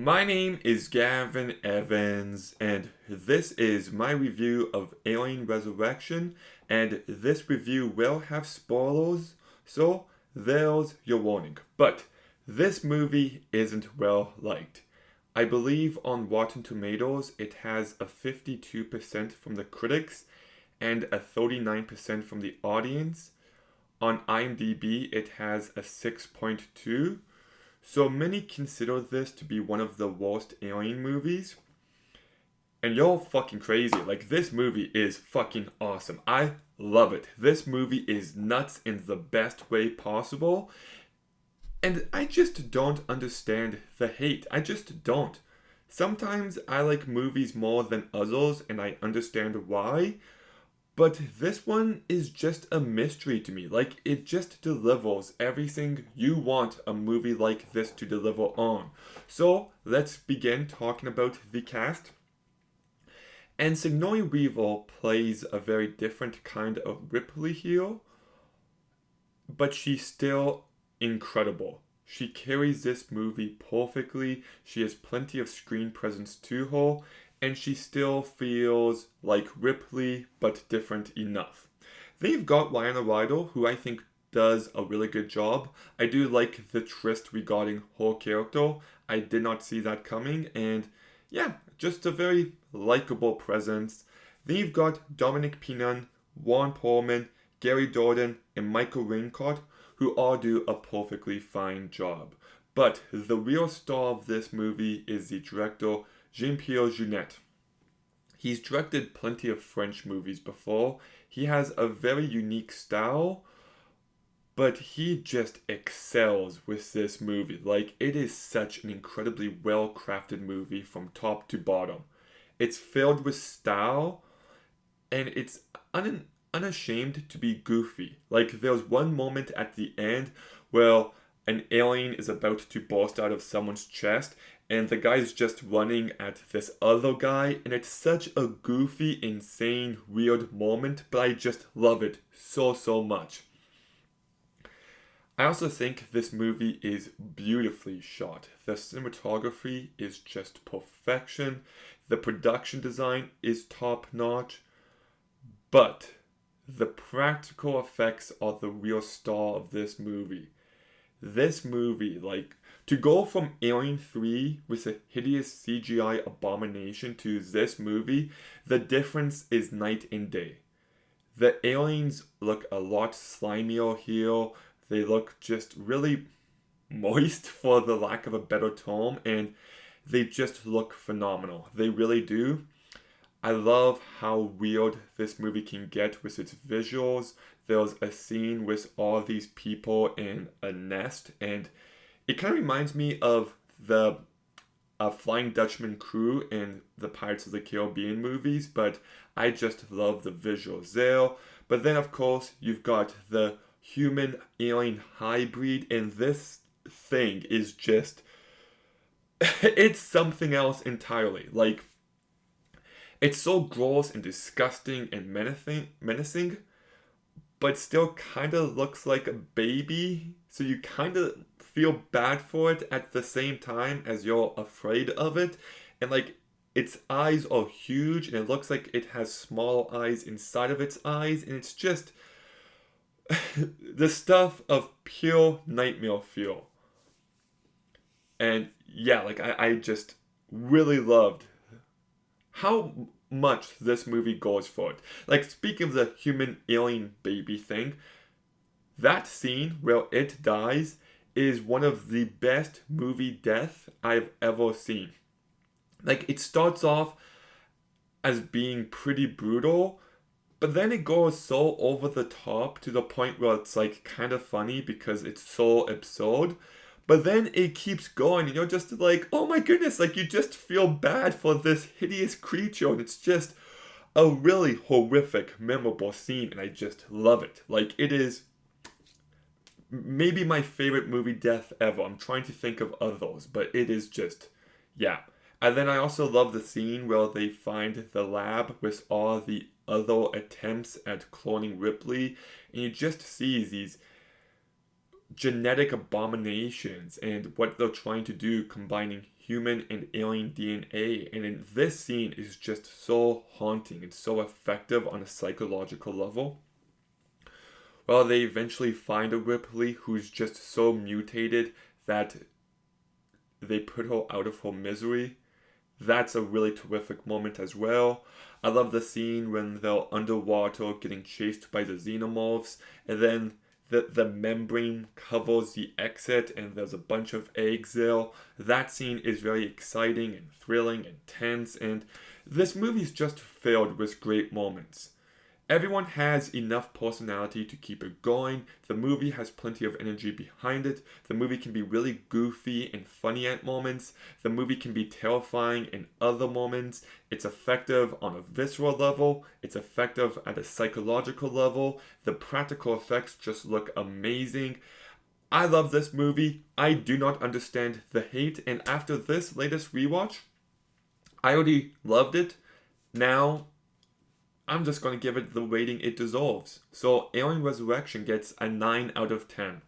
My name is Gavin Evans, and this is my review of Alien Resurrection, and this review will have spoilers, so there's your warning. But this movie isn't well liked. I believe on Rotten Tomatoes it has a 52% from the critics and a 39% from the audience. On IMDb it has a 6.2. So many consider this to be one of the worst Alien movies. And you're fucking crazy. Like, this movie is fucking awesome. I love it. This movie is nuts in the best way possible. And I just don't understand the hate. I just don't. Sometimes I like movies more than others, and I understand why. But this one is just a mystery to me. Like, it just delivers everything you want a movie like this to deliver on. So, let's begin talking about the cast. And Sigourney Weaver plays a very different kind of Ripley here, but she's still incredible. She carries this movie perfectly. She has plenty of screen presence to her, and she still feels like Ripley, but different enough. They've got Winona Ryder, who I think does a really good job. I do like the twist regarding her character. I did not see that coming, and yeah, just a very likable presence. Then you've got Dominic Peenan, Warren Perlman, Gary Jordan, and Michael Raincott, who all do a perfectly fine job. But the real star of this movie is the director, Jean-Pierre Jeunet. He's directed plenty of French movies before. He has a very unique style, but he just excels with this movie. Like, it is such an incredibly well crafted movie from top to bottom. It's filled with style, and it's unashamed to be goofy. Like, there's one moment at the end where an alien is about to burst out of someone's chest, and the guy's just running at this other guy, and it's such a goofy, insane, weird moment, but I just love it so much. I also think this movie is beautifully shot. The cinematography is just perfection. The production design is top notch. But the practical effects are the real star of this movie. This movie, like, to go from Alien 3 with a hideous CGI abomination to this movie, the difference is night and day. The aliens look a lot slimier here. They look just really moist, for the lack of a better term, and they just look phenomenal. They really do. I love how weird this movie can get with its visuals. There's a scene with all these people in a nest, and it kind of reminds me of the Flying Dutchman crew in the Pirates of the Caribbean movies, but I just love the visuals there. But then, of course, you've got the human alien hybrid, and this thing is just. It's something else entirely. Like, it's so gross and disgusting and menacing, but still kind of looks like a baby. So you kind of feel bad for it at the same time as you're afraid of it. And like, its eyes are huge, and it looks like it has small eyes inside of its eyes, and it's just the stuff of pure nightmare fuel. And yeah, like, I just really loved how much this movie goes for it. Like, speaking of the human alien baby thing, that scene where it dies is one of the best movie deaths I've ever seen. Like, it starts off as being pretty brutal, but then it goes so over the top to the point where it's like kind of funny because it's so absurd. But then it keeps going, and you're just like, oh my goodness, like, you just feel bad for this hideous creature, and it's just a really horrific, memorable scene, and I just love it. Like, it is maybe my favorite movie death ever. I'm trying to think of others, but it is just, yeah. And then I also love the scene where they find the lab with all the other attempts at cloning Ripley, and you just see these genetic abominations and what they're trying to do, combining human and alien DNA, and in this scene is just so haunting and so effective on a psychological level. Well, they eventually find a Ripley who's just so mutated that they put her out of her misery. That's a really terrific moment as well. I love the scene when they're underwater getting chased by the xenomorphs, and then the membrane covers the exit and there's a bunch of eggs there. That scene is very exciting and thrilling and tense, and this movie's just filled with great moments. Everyone has enough personality to keep it going. The movie has plenty of energy behind it. The movie can be really goofy and funny at moments. The movie can be terrifying in other moments. It's effective on a visceral level. It's effective at a psychological level. The practical effects just look amazing. I love this movie. I do not understand the hate. And after this latest rewatch, I already loved it. Now, I'm just going to give it the rating it deserves. So Alien Resurrection gets a 9 out of 10.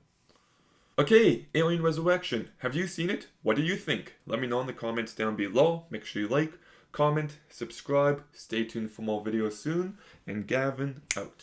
Okay, Alien Resurrection. Have you seen it? What do you think? Let me know in the comments down below. Make sure you like, comment, subscribe. Stay tuned for more videos soon. And Gavin out.